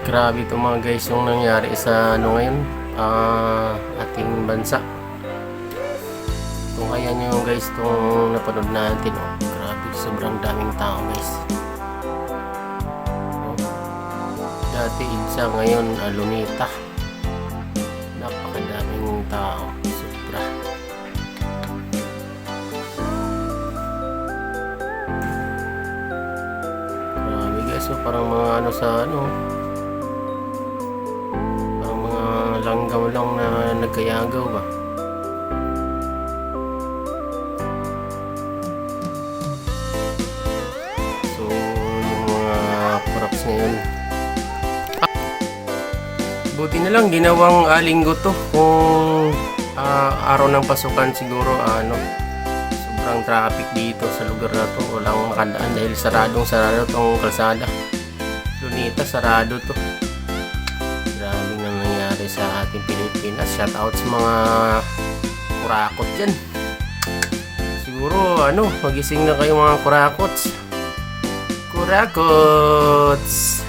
Grabe ito mga guys yung nangyari sa ano ngayon, ating bansa. Kung kaya nyo guys itong napanood natin, oh, grabe sobrang daming tao guys. Oh, dati Idsa, ngayon Lunita. Napakadaming tao, sobra. Grabe guys, so parang mga ano sa ano, langgam lang na nagkayagaw ba. So yung mga props ngayon, buti na lang ginawang linggo to. Kung araw ng pasukan siguro sobrang traffic dito sa lugar na to, walang makadaan dahil sarado tong kalsada. Lunita sarado to. Grabe nga nangyari sa ating Pilipinas. Shout out sa mga kurakot dyan. Siguro magising na kayo mga kurakots. Kurakots!